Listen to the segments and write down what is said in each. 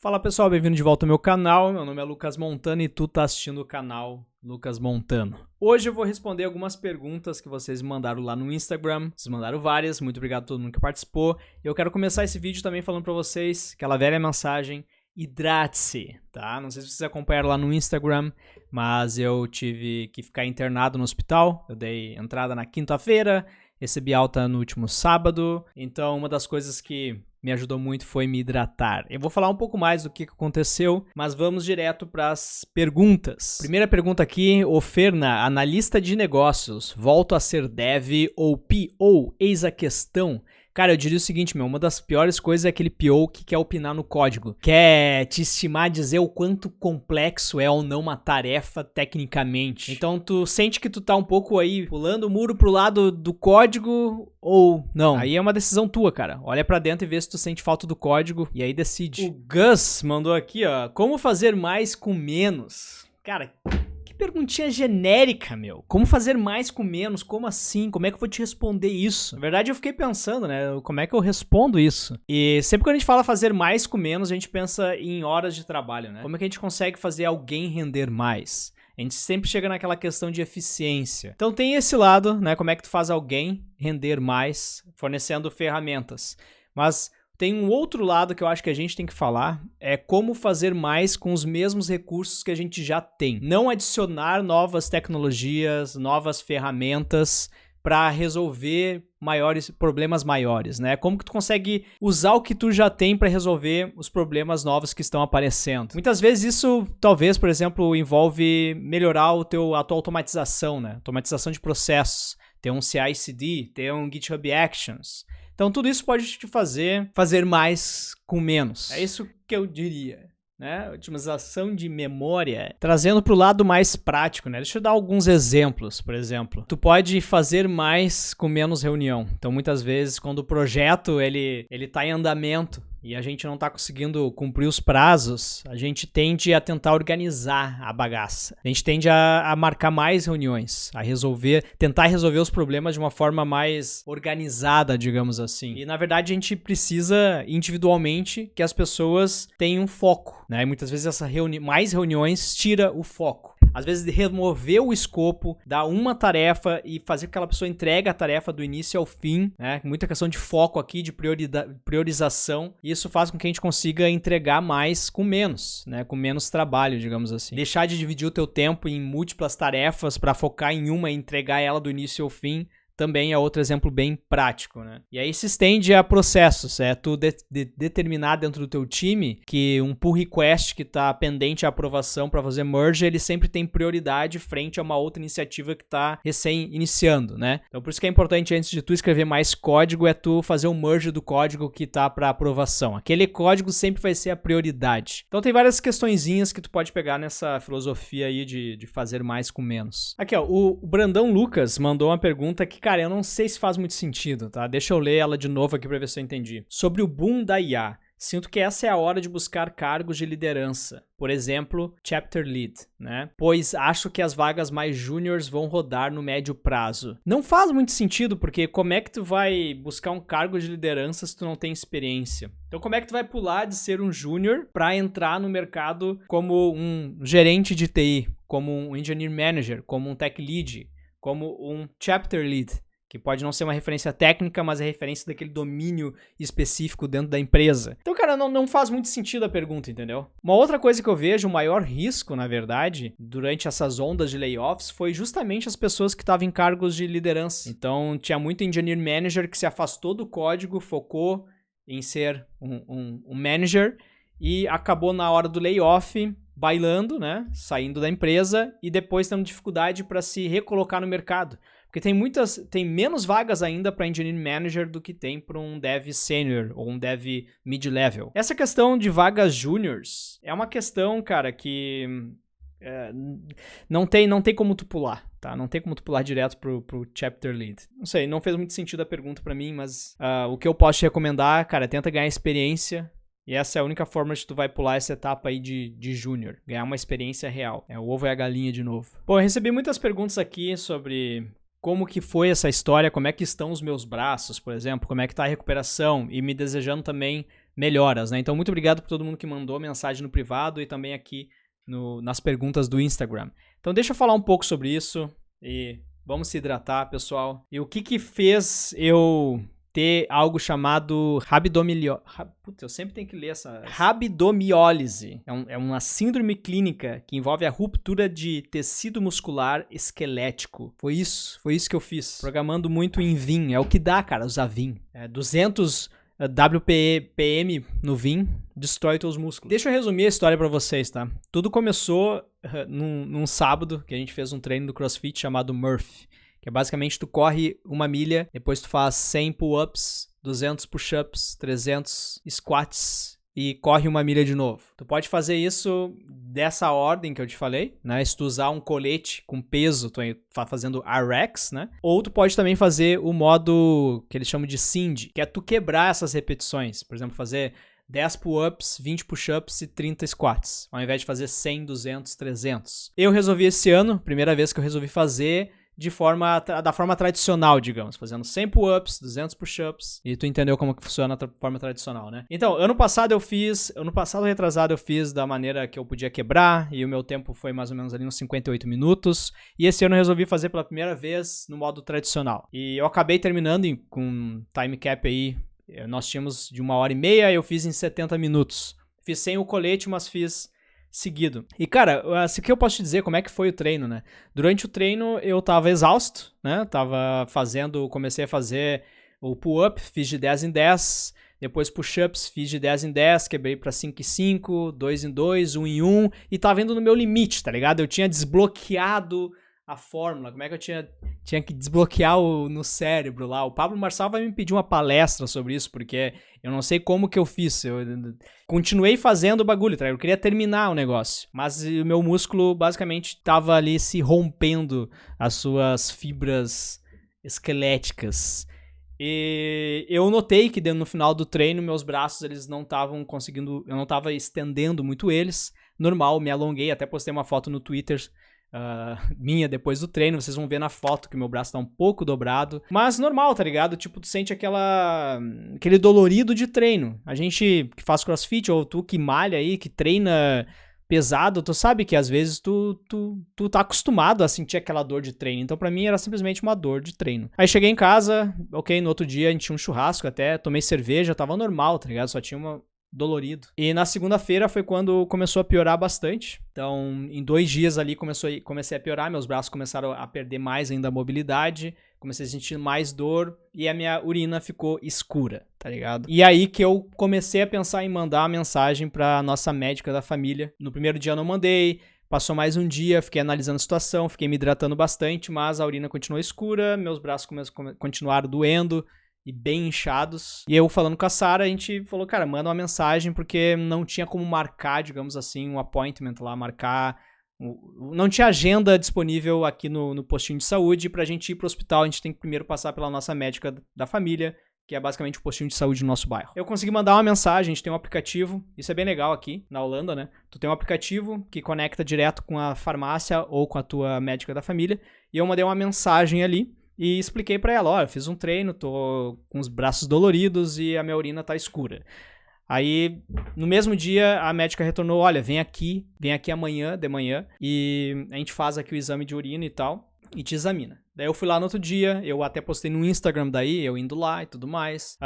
Fala pessoal, bem-vindo de volta ao meu canal. Meu nome é Lucas Montano e tu tá assistindo o canal Lucas Montano. Hoje eu vou responder algumas perguntas que vocês me mandaram lá no Instagram. Vocês mandaram várias, muito obrigado a todo mundo que participou. Eu quero começar esse vídeo também falando pra vocês aquela velha mensagem: hidrate-se, tá? Não sei se vocês acompanharam lá no Instagram, mas eu tive que ficar internado no hospital. Eu dei entrada na quinta-feira, recebi alta no último sábado, então uma das coisas que me ajudou muito foi me hidratar. Eu vou falar um pouco mais do que aconteceu, mas vamos direto para as perguntas. Primeira pergunta aqui, o Ferna, analista de negócios, volto a ser dev ou PO? Eis a questão. Cara, eu diria o seguinte, uma das piores coisas é aquele PO que quer opinar no código. Quer te estimar, dizer o quanto complexo é ou não uma tarefa tecnicamente. Então tu sente que tu tá um pouco aí pulando o muro pro lado do código ou não. Aí é uma decisão tua, cara. Olha pra dentro e vê se tu sente falta do código e aí decide. O Gus mandou aqui, ó, como fazer mais com menos? Cara, perguntinha genérica, meu. Como fazer mais com menos? Como assim? Como é que eu vou te responder isso? Na verdade, eu fiquei pensando, né? Como é que eu respondo isso? E sempre que a gente fala fazer mais com menos, a gente pensa em horas de trabalho, né? Como é que a gente consegue fazer alguém render mais? A gente sempre chega naquela questão de eficiência. Então tem esse lado, né? Como é que tu faz alguém render mais fornecendo ferramentas. Mas tem um outro lado que eu acho que a gente tem que falar, é como fazer mais com os mesmos recursos que a gente já tem. Não adicionar novas tecnologias, novas ferramentas para resolver problemas maiores, né? Como que tu consegue usar o que tu já tem para resolver os problemas novos que estão aparecendo? Muitas vezes isso, talvez, por exemplo, envolve melhorar a tua automatização, né? Automatização de processos, ter um CI/CD, ter um GitHub Actions. Então tudo isso pode te fazer mais com menos. É isso que eu diria, né? Otimização de memória, trazendo para o lado mais prático, né? Deixa eu dar alguns exemplos, por exemplo. Tu pode fazer mais com menos reunião. Então muitas vezes quando o projeto ele tá em andamento e a gente não tá conseguindo cumprir os prazos, a gente tende a tentar organizar a bagaça. A gente tende a marcar mais reuniões, a tentar resolver os problemas de uma forma mais organizada, digamos assim. E na verdade a gente precisa individualmente que as pessoas tenham foco, né? E muitas vezes mais reuniões tira o foco. Às vezes remover o escopo, dar uma tarefa e fazer com que aquela pessoa entregue a tarefa do início ao fim, né? Muita questão de foco aqui, de priorização. E isso faz com que a gente consiga entregar mais com menos, né? Com menos trabalho, digamos assim. Deixar de dividir o teu tempo em múltiplas tarefas para focar em uma e entregar ela do início ao fim também é outro exemplo bem prático, né? E aí se estende a processos, tu determinar dentro do teu time que um pull request que está pendente a aprovação para fazer merge, ele sempre tem prioridade frente a uma outra iniciativa que está recém-iniciando, né? Então por isso que é importante, antes de tu escrever mais código, é tu fazer um merge do código que está para aprovação. Aquele código sempre vai ser a prioridade. Então tem várias questõezinhas que tu pode pegar nessa filosofia aí de fazer mais com menos. Aqui, ó, o Brandão Lucas mandou uma pergunta que, cara, eu não sei se faz muito sentido, tá? Deixa eu ler ela de novo aqui pra ver se eu entendi. Sobre o boom da IA. Sinto que essa é a hora de buscar cargos de liderança. Por exemplo, Chapter Lead, né? Pois acho que as vagas mais júniores vão rodar no médio prazo. Não faz muito sentido, porque como é que tu vai buscar um cargo de liderança se tu não tem experiência? Então como é que tu vai pular de ser um júnior para entrar no mercado como um gerente de TI, como um engineer manager, como um tech lead, como um chapter lead, que pode não ser uma referência técnica, mas é referência daquele domínio específico dentro da empresa. Então, cara, não faz muito sentido a pergunta, entendeu? Uma outra coisa que eu vejo, o maior risco, na verdade, durante essas ondas de layoffs, foi justamente as pessoas que estavam em cargos de liderança. Então, tinha muito engineer manager que se afastou do código, focou em ser um manager e acabou na hora do layoff bailando, né, saindo da empresa e depois tendo dificuldade para se recolocar no mercado. Porque tem menos vagas ainda para engineering manager do que tem para um dev senior ou um dev mid-level. Essa questão de vagas juniors é uma questão, cara, que não tem como tu pular, tá? Não tem como tu pular direto pro chapter lead. Não sei, não fez muito sentido a pergunta para mim, mas o que eu posso te recomendar, cara, tenta ganhar experiência. E essa é a única forma de tu vai pular essa etapa aí de júnior, ganhar uma experiência real. O ovo e a galinha de novo. Bom, eu recebi muitas perguntas aqui sobre como que foi essa história, como é que estão os meus braços, por exemplo, como é que tá a recuperação, e me desejando também melhoras, né? Então, muito obrigado por todo mundo que mandou mensagem no privado e também aqui nas perguntas do Instagram. Então, deixa eu falar um pouco sobre isso e vamos se hidratar, pessoal. E o que fez eu ter algo chamado rabidomiólise. Putz, eu sempre tenho que ler essa. Rabidomiólise. É uma síndrome clínica que envolve a ruptura de tecido muscular esquelético. Foi isso que eu fiz. Programando muito em Vim. É o que dá, cara, usar Vim. 200 WPM no Vim destrói teus músculos. Deixa eu resumir a história pra vocês, tá? Tudo começou num sábado que a gente fez um treino do CrossFit chamado Murph. Que é basicamente tu corre 1 milha, depois tu faz 100 pull-ups, 200 push-ups, 300 squats e corre 1 milha de novo. Tu pode fazer isso dessa ordem que eu te falei, né? Se tu usar um colete com peso, tu tá fazendo RX, né? Ou tu pode também fazer o modo que eles chamam de SIND, que é tu quebrar essas repetições. Por exemplo, fazer 10 pull-ups, 20 push-ups e 30 squats, ao invés de fazer 100, 200, 300. Eu resolvi esse ano, primeira vez que eu resolvi fazer da forma tradicional, digamos, fazendo 100 pull-ups, 200 push-ups, e tu entendeu como que funciona a forma tradicional, né? Então, ano passado retrasado eu fiz da maneira que eu podia quebrar, e o meu tempo foi mais ou menos ali uns 58 minutos, e esse ano eu resolvi fazer pela primeira vez no modo tradicional. E eu acabei terminando com um time cap aí, nós tínhamos de 1h30, eu fiz em 70 minutos. Fiz sem o colete, mas fiz seguido. E, cara, o que eu posso te dizer, como é que foi o treino, né? Durante o treino eu tava exausto, né? Comecei a fazer o pull-up, fiz de 10 em 10, depois push-ups, fiz de 10 em 10, quebrei pra 5 em 5, 2 em 2, 1 em 1, e tava indo no meu limite, tá ligado? Eu tinha desbloqueado a fórmula, como é que eu tinha que desbloquear no cérebro lá. O Pablo Marçal vai me pedir uma palestra sobre isso, porque eu não sei como que eu fiz. Eu continuei fazendo o bagulho, tá? Eu queria terminar o negócio, mas o meu músculo basicamente tava ali se rompendo as suas fibras esqueléticas. E eu notei que no final do treino meus braços eles não estavam conseguindo, eu não tava estendendo muito eles. Normal, me alonguei, até postei uma foto no Twitter minha depois do treino, vocês vão ver na foto que meu braço tá um pouco dobrado, mas normal, tá ligado? Tipo, tu sente aquele dolorido de treino. A gente que faz CrossFit, ou tu que malha aí, que treina pesado, tu sabe que às vezes tu tá acostumado a sentir aquela dor de treino. Então pra mim era simplesmente uma dor de treino. Aí cheguei em casa, ok, no outro dia a gente tinha um churrasco até, tomei cerveja, tava normal, tá ligado? Só tinha dolorido. E na segunda-feira foi quando começou a piorar bastante. Então, em 2 dias ali comecei a piorar, meus braços começaram a perder mais ainda a mobilidade, comecei a sentir mais dor e a minha urina ficou escura, tá ligado? E aí que eu comecei a pensar em mandar uma mensagem pra nossa médica da família. No primeiro dia eu não mandei, passou mais um dia, fiquei analisando a situação, fiquei me hidratando bastante, mas a urina continuou escura, meus braços continuaram doendo e bem inchados. E eu falando com a Sara, a gente falou, cara, manda uma mensagem, porque não tinha como marcar, digamos assim, um appointment lá, não tinha agenda disponível aqui no postinho de saúde. Pra gente ir pro hospital, a gente tem que primeiro passar pela nossa médica da família, que é basicamente o postinho de saúde do nosso bairro. Eu consegui mandar uma mensagem, a gente tem um aplicativo, isso é bem legal aqui, na Holanda, né? Tu tem um aplicativo que conecta direto com a farmácia ou com a tua médica da família, e eu mandei uma mensagem ali, e expliquei pra ela, eu fiz um treino, tô com os braços doloridos e a minha urina tá escura. Aí, no mesmo dia, a médica retornou, olha, vem aqui amanhã, de manhã, e a gente faz aqui o exame de urina e tal, e te examina. Daí eu fui lá no outro dia, eu até postei no Instagram daí, eu indo lá e tudo mais.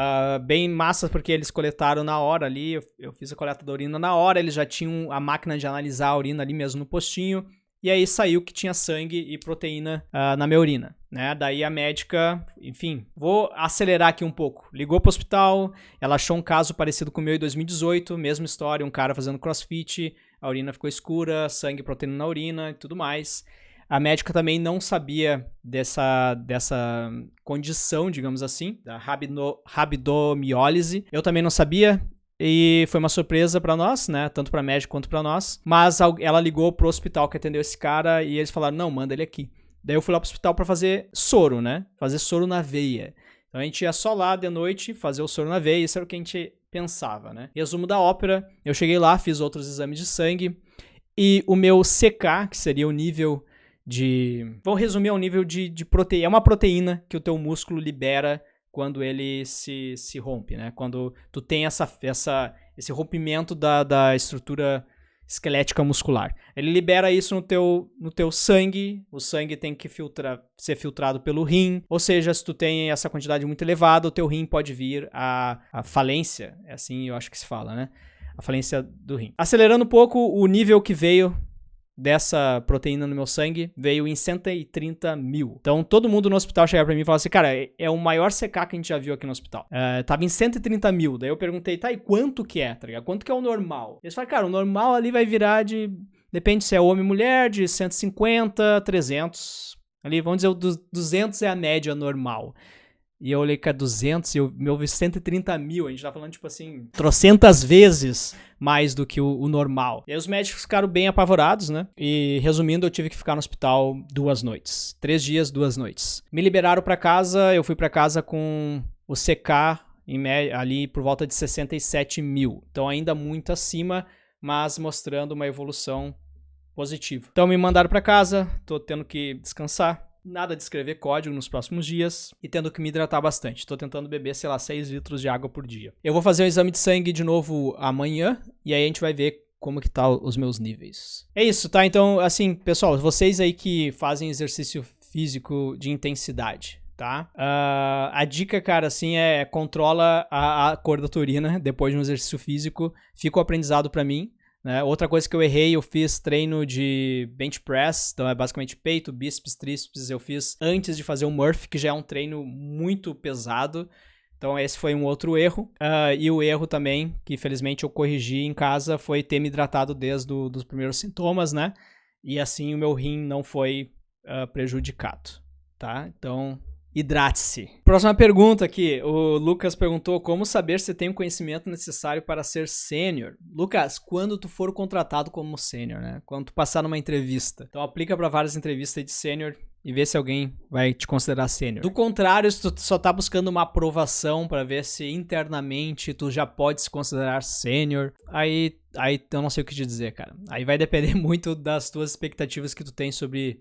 Bem massa, porque eles coletaram na hora ali, eu fiz a coleta da urina na hora, eles já tinham a máquina de analisar a urina ali mesmo no postinho, e aí saiu que tinha sangue e proteína na minha urina, né? Daí a médica, enfim, vou acelerar aqui um pouco. Ligou pro hospital, ela achou um caso parecido com o meu em 2018, mesma história, um cara fazendo crossfit, a urina ficou escura, sangue e proteína na urina e tudo mais. A médica também não sabia dessa condição, digamos assim, da rabidomiólise. Eu também não sabia. E foi uma surpresa pra nós, né? Tanto pra médico quanto pra nós. Mas ela ligou pro hospital que atendeu esse cara e eles falaram, não, manda ele aqui. Daí eu fui lá pro hospital pra fazer soro, né? Fazer soro na veia. Então a gente ia só lá de noite fazer o soro na veia. Isso era o que a gente pensava, né? Resumo da ópera. Eu cheguei lá, fiz outros exames de sangue. E o meu CK, que seria o nível de... Vou resumir, é um nível de proteína. É uma proteína que o teu músculo libera quando ele se rompe, né? Quando tu tem esse rompimento da estrutura esquelética muscular. Ele libera isso no teu sangue, o sangue tem que ser filtrado pelo rim, ou seja, se tu tem essa quantidade muito elevada, o teu rim pode vir a falência, é assim eu acho que se fala, né? A falência do rim. Acelerando um pouco, o nível que veio dessa proteína no meu sangue veio em 130 mil. Então todo mundo no hospital chegava pra mim e falava assim, cara, é o maior CK que a gente já viu aqui no hospital. Tava em 130 mil. Daí eu perguntei, tá, e quanto que é, tá ligado? Quanto que é o normal? Eles falaram, cara, o normal ali vai virar depende se é homem ou mulher, de 150, 300. Ali, vamos dizer, o 200 é a média normal. E eu olhei, cara, 200 e eu vi 130 mil. A gente tá falando, tipo assim, trocentas vezes mais do que o normal. E aí os médicos ficaram bem apavorados, né? E resumindo, eu tive que ficar no hospital 2 noites. 3 dias, 2 noites. Me liberaram pra casa, eu fui pra casa com o CK ali por volta de 67 mil. Então ainda muito acima, mas mostrando uma evolução positiva. Então me mandaram pra casa, tô tendo que descansar. Nada de escrever código nos próximos dias e tendo que me hidratar bastante. Tô tentando beber, 6 litros de água por dia. Eu vou fazer um exame de sangue de novo amanhã e aí a gente vai ver como que tá os meus níveis. É isso, tá? Então, assim, pessoal, vocês aí que fazem exercício físico de intensidade, tá? A dica, cara, assim, controla a cor da tua urina depois de um exercício físico. Fica o aprendizado pra mim. Né? Outra coisa que eu errei, eu fiz treino de bench press, então é basicamente peito, bíceps, tríceps, eu fiz antes de fazer o Murphy, que já é um treino muito pesado, então esse foi um outro erro. E o erro também, que felizmente eu corrigi em casa, foi ter me hidratado desde os primeiros sintomas, né? E assim o meu rim não foi prejudicado, tá? Então, hidrate-se. Próxima pergunta aqui. O Lucas perguntou como saber se tem o conhecimento necessário para ser sênior. Lucas, quando tu for contratado como sênior, né? Quando tu passar numa entrevista. Então aplica para várias entrevistas de sênior e vê se alguém vai te considerar sênior. Do contrário, se tu só tá buscando uma aprovação para ver se internamente tu já pode se considerar sênior, aí eu não sei o que te dizer, cara. Aí vai depender muito das tuas expectativas que tu tem sobre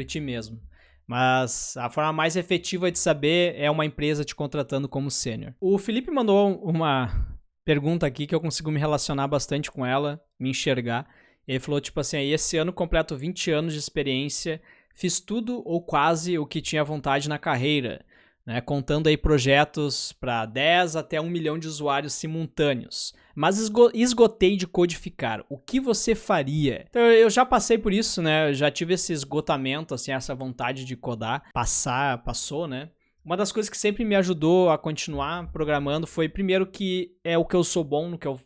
ti mesmo. Mas a forma mais efetiva de saber é uma empresa te contratando como sênior. O Felipe mandou uma pergunta aqui que eu consigo me relacionar bastante com ela, me enxergar. Ele falou tipo assim, esse ano completo 20 anos de experiência, fiz tudo ou quase o que tinha vontade na carreira, né? Contando aí projetos para 10 até 1 milhão de usuários simultâneos. Mas esgotei de codificar. O que você faria? Então eu já passei por isso, né? Eu já tive esse esgotamento, assim, essa vontade de codar. Passou, né? Uma das coisas que sempre me ajudou a continuar programando foi, primeiro, que é o que eu sou bom, no que eu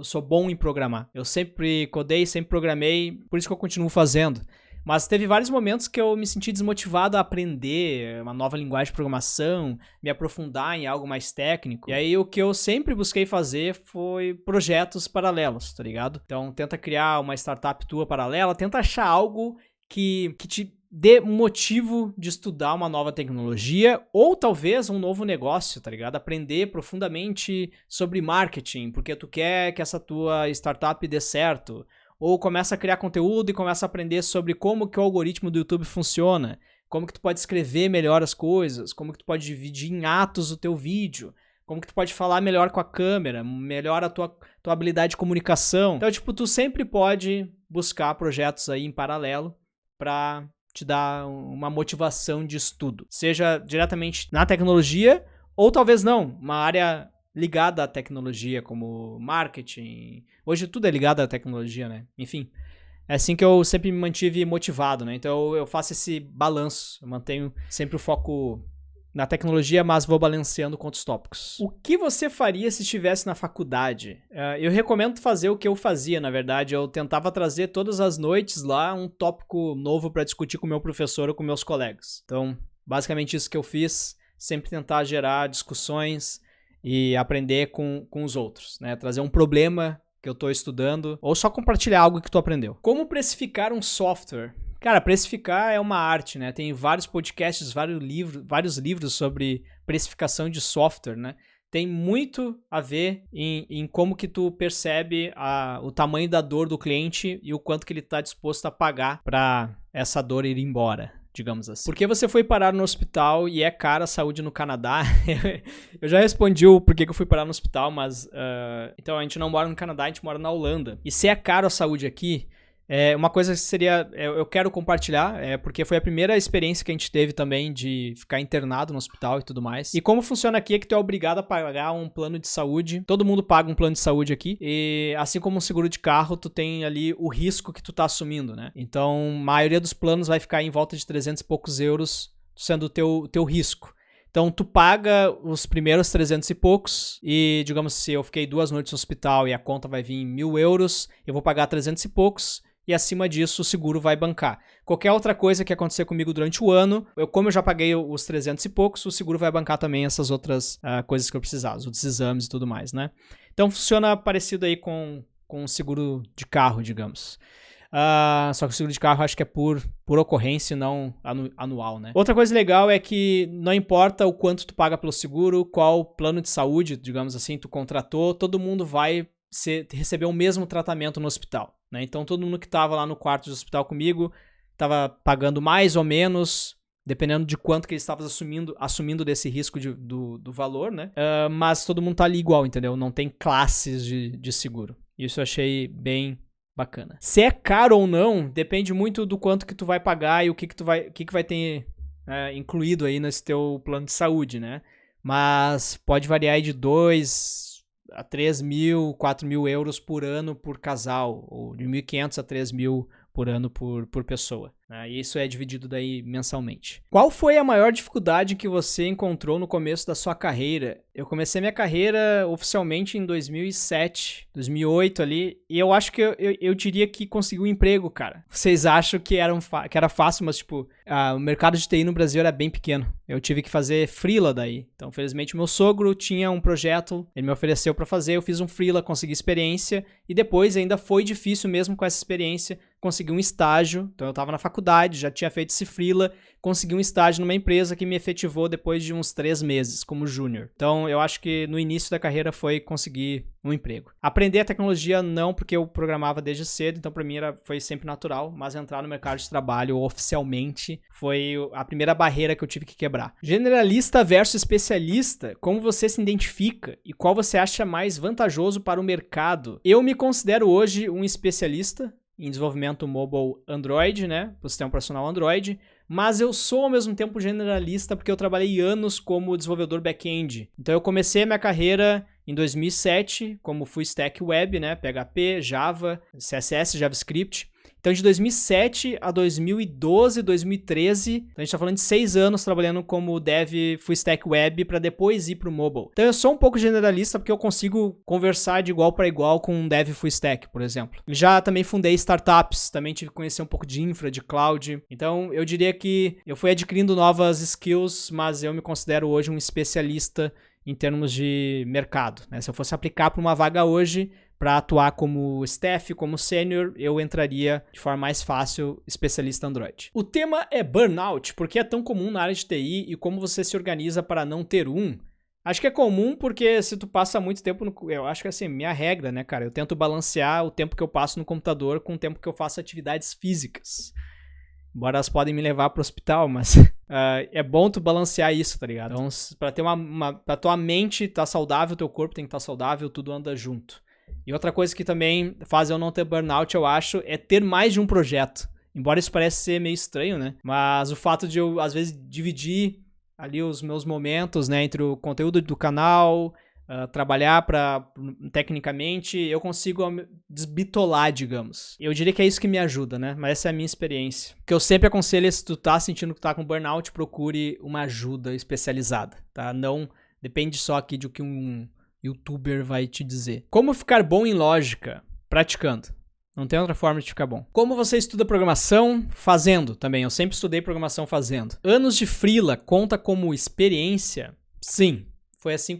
sou bom em programar. Eu sempre codei, sempre programei, por isso que eu continuo fazendo. Mas teve vários momentos que eu me senti desmotivado a aprender uma nova linguagem de programação, me aprofundar em algo mais técnico. E aí o que eu sempre busquei fazer foi projetos paralelos, tá ligado? Então tenta criar uma startup tua paralela, tenta achar algo que te dê um motivo de estudar uma nova tecnologia ou talvez um novo negócio, tá ligado? Aprender profundamente sobre marketing, porque tu quer que essa tua startup dê certo. Ou começa a criar conteúdo e começa a aprender sobre como que o algoritmo do YouTube funciona, como que tu pode escrever melhor as coisas, como que tu pode dividir em atos o teu vídeo, como que tu pode falar melhor com a câmera, melhor a tua habilidade de comunicação. Então, tipo, tu sempre pode buscar projetos aí em paralelo para te dar uma motivação de estudo, seja diretamente na tecnologia ou talvez não, uma área ligada à tecnologia, como marketing. Hoje tudo é ligado à tecnologia, né? Enfim, é assim que eu sempre me mantive motivado, né? Então eu faço esse balanço, eu mantenho sempre o foco na tecnologia, mas vou balanceando com outros tópicos. O que você faria se estivesse na faculdade? Eu recomendo fazer o que eu fazia, na verdade. Eu tentava trazer todas as noites lá um tópico novo para discutir com o meu professor ou com meus colegas. Então, basicamente isso que eu fiz, sempre tentar gerar discussões e aprender com os outros, né? Trazer um problema que eu tô estudando ou só compartilhar algo que tu aprendeu. Como precificar um software? Cara, precificar é uma arte, né? Tem vários podcasts, vários livros sobre precificação de software, né? Tem muito a ver em como que tu percebe o tamanho da dor do cliente e o quanto que ele tá disposto a pagar para essa dor ir embora, digamos assim. Por que você foi parar no hospital e é cara a saúde no Canadá? Eu já respondi o porquê que eu fui parar no hospital, mas... então, a gente não mora no Canadá, a gente mora na Holanda. E se é caro a saúde aqui... uma coisa que seria, eu quero compartilhar, porque foi a primeira experiência que a gente teve também de ficar internado no hospital e tudo mais. E como funciona aqui é que tu é obrigado a pagar um plano de saúde. Todo mundo paga um plano de saúde aqui. E assim como um seguro de carro, tu tem ali o risco que tu tá assumindo, né? Então, a maioria dos planos vai ficar em volta de 300 e poucos euros, sendo o teu risco. Então, tu paga os primeiros 300 e poucos e, digamos, se eu fiquei 2 noites no hospital e a conta vai vir em 1.000 euros, eu vou pagar 300 e poucos. E acima disso o seguro vai bancar. Qualquer outra coisa que acontecer comigo durante o ano, como eu já paguei os 300 e poucos, o seguro vai bancar também essas outras coisas que eu precisar, os outros exames e tudo mais, né? Então funciona parecido aí com o seguro de carro, digamos. Só que o seguro de carro acho que é por ocorrência e não anual, né? Outra coisa legal é que não importa o quanto tu paga pelo seguro, qual plano de saúde, digamos assim, tu contratou, todo mundo vai receber o mesmo tratamento no hospital. Né? Então todo mundo que estava lá no quarto do hospital comigo estava pagando mais ou menos, dependendo de quanto que eles estavam assumindo desse risco do valor, né? Mas todo mundo tá ali igual, entendeu? Não tem classes de seguro. Isso eu achei bem bacana. Se é caro ou não, depende muito do quanto que tu vai pagar e o que vai ter incluído aí nesse teu plano de saúde, né? Mas pode variar aí de 2 a 3.000, 4.000 euros por ano por casal, ou de 1.500 a 3.000 por ano por pessoa. Né? E isso é dividido daí mensalmente. Qual foi a maior dificuldade que você encontrou no começo da sua carreira? Eu comecei minha carreira oficialmente em 2007, 2008 ali, e eu acho que eu diria que consegui um emprego, cara. Vocês acham que era fácil, mas tipo, o mercado de TI no Brasil era bem pequeno. Eu tive que fazer freela daí. Então, felizmente, meu sogro tinha um projeto, ele me ofereceu pra fazer, eu fiz um freela, consegui experiência, e depois ainda foi difícil mesmo com essa experiência, consegui um estágio. Então eu tava na faculdade, já tinha feito esse freela, consegui um estágio numa empresa que me efetivou depois de uns 3 meses como júnior. Então eu acho que no início da carreira foi conseguir um emprego. Aprender a tecnologia não, porque eu programava desde cedo, então pra mim foi sempre natural, mas entrar no mercado de trabalho oficialmente foi a primeira barreira que eu tive que quebrar. Generalista versus especialista, como você se identifica e qual você acha mais vantajoso para o mercado? Eu me considero hoje um especialista em desenvolvimento mobile Android, né, para o sistema operacional Android, mas eu sou ao mesmo tempo generalista porque eu trabalhei anos como desenvolvedor back-end. Então eu comecei a minha carreira em 2007 como full stack web, né, PHP, Java, CSS, JavaScript. Então de 2007 a 2012, 2013, então a gente tá falando de 6 anos trabalhando como dev full stack web para depois ir pro mobile. Então eu sou um pouco generalista porque eu consigo conversar de igual para igual com um dev full stack, por exemplo. Já também fundei startups, também tive que conhecer um pouco de infra, de cloud. Então eu diria que eu fui adquirindo novas skills, mas eu me considero hoje um especialista em termos de mercado, né? Se eu fosse aplicar para uma vaga hoje, para atuar como staff, como sênior, eu entraria de forma mais fácil especialista Android. O tema é burnout, porque é tão comum na área de TI e como você se organiza para não ter um. Acho que é comum porque se tu passa muito tempo no... Eu acho que assim, minha regra, né, cara? Eu tento balancear o tempo que eu passo no computador com o tempo que eu faço atividades físicas. Embora elas podem me levar pro hospital, mas é bom tu balancear isso, tá ligado? Então, pra ter pra tua mente tá saudável, teu corpo tem que estar saudável, tudo anda junto. E outra coisa que também faz eu não ter burnout, eu acho, é ter mais de um projeto. Embora isso pareça ser meio estranho, né? Mas o fato de eu, às vezes, dividir ali os meus momentos, né, entre o conteúdo do canal, trabalhar tecnicamente, eu consigo desbitolar, digamos. Eu diria que é isso que me ajuda, né? Mas essa é a minha experiência. O que eu sempre aconselho é, se tu tá sentindo que tá com burnout, procure uma ajuda especializada, tá? Não depende só aqui de o que um youtuber vai te dizer. Como ficar bom em lógica? Praticando. Não tem outra forma de ficar bom. Como você estuda programação? Fazendo também. Eu sempre estudei programação fazendo. Anos de freela conta como experiência? Sim. Foi assim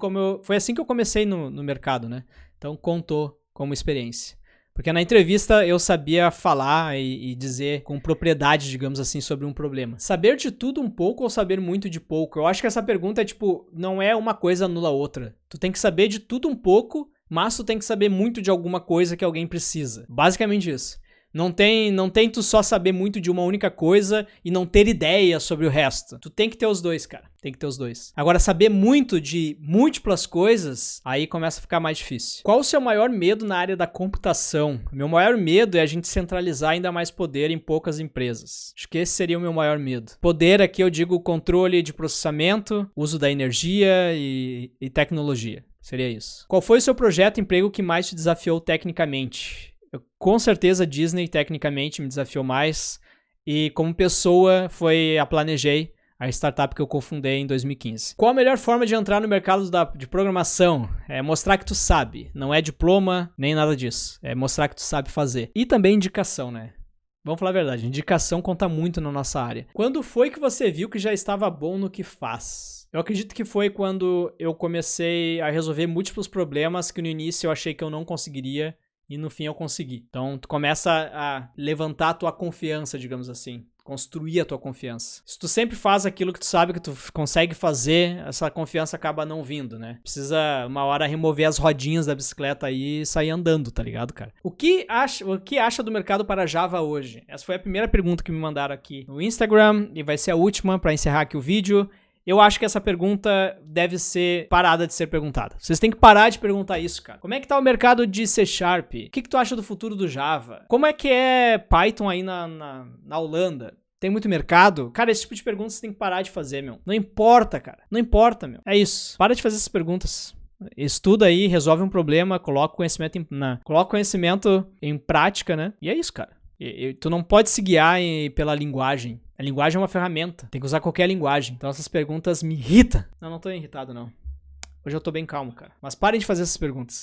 que eu comecei no mercado, né? Então contou como experiência. Porque na entrevista eu sabia falar e dizer com propriedade, digamos assim, sobre um problema. Saber de tudo um pouco ou saber muito de pouco? Eu acho que essa pergunta é tipo, não é uma coisa anula a outra. Tu tem que saber de tudo um pouco, mas tu tem que saber muito de alguma coisa que alguém precisa. Basicamente isso. Não tem tu só saber muito de uma única coisa e não ter ideia sobre o resto. Tu tem que ter os dois, cara. Tem que ter os dois. Agora, saber muito de múltiplas coisas, aí começa a ficar mais difícil. Qual o seu maior medo na área da computação? Meu maior medo é a gente centralizar ainda mais poder em poucas empresas. Acho que esse seria o meu maior medo. Poder aqui eu digo controle de processamento, uso da energia e tecnologia. Seria isso. Qual foi o seu projeto emprego que mais te desafiou tecnicamente? Com certeza a Disney tecnicamente me desafiou mais. E como pessoa foi a Planejei, a startup que eu cofundei em 2015. Qual a melhor forma de entrar no mercado de programação? É mostrar que tu sabe. Não é diploma, nem nada disso. É mostrar que tu sabe fazer. E também indicação, né? Vamos falar a verdade, indicação conta muito na nossa área. Quando foi que você viu que já estava bom no que faz? Eu acredito que foi quando eu comecei a resolver múltiplos problemas que no início eu achei que eu não conseguiria e no fim eu consegui. Então tu começa a levantar a tua confiança, digamos assim. Construir a tua confiança. Se tu sempre faz aquilo que tu sabe que tu consegue fazer, essa confiança acaba não vindo, né? Precisa uma hora remover as rodinhas da bicicleta aí e sair andando, tá ligado, cara? O que acha do mercado para Java hoje? Essa foi a primeira pergunta que me mandaram aqui no Instagram e vai ser a última para encerrar aqui o vídeo. Eu acho que essa pergunta deve ser parada de ser perguntada. Vocês têm que parar de perguntar isso, cara. Como é que tá o mercado de C#? O que tu acha do futuro do Java? Como é que é Python aí na Holanda? Tem muito mercado? Cara, esse tipo de perguntas você tem que parar de fazer, meu. Não importa, cara. Não importa, meu. É isso. Para de fazer essas perguntas. Estuda aí, resolve um problema, coloca o conhecimento em prática, né? E é isso, cara. Tu não pode se guiar pela linguagem. A linguagem é uma ferramenta. Tem que usar qualquer linguagem. Então essas perguntas me irritam. Não tô irritado, não. Hoje eu tô bem calmo, cara. Mas parem de fazer essas perguntas.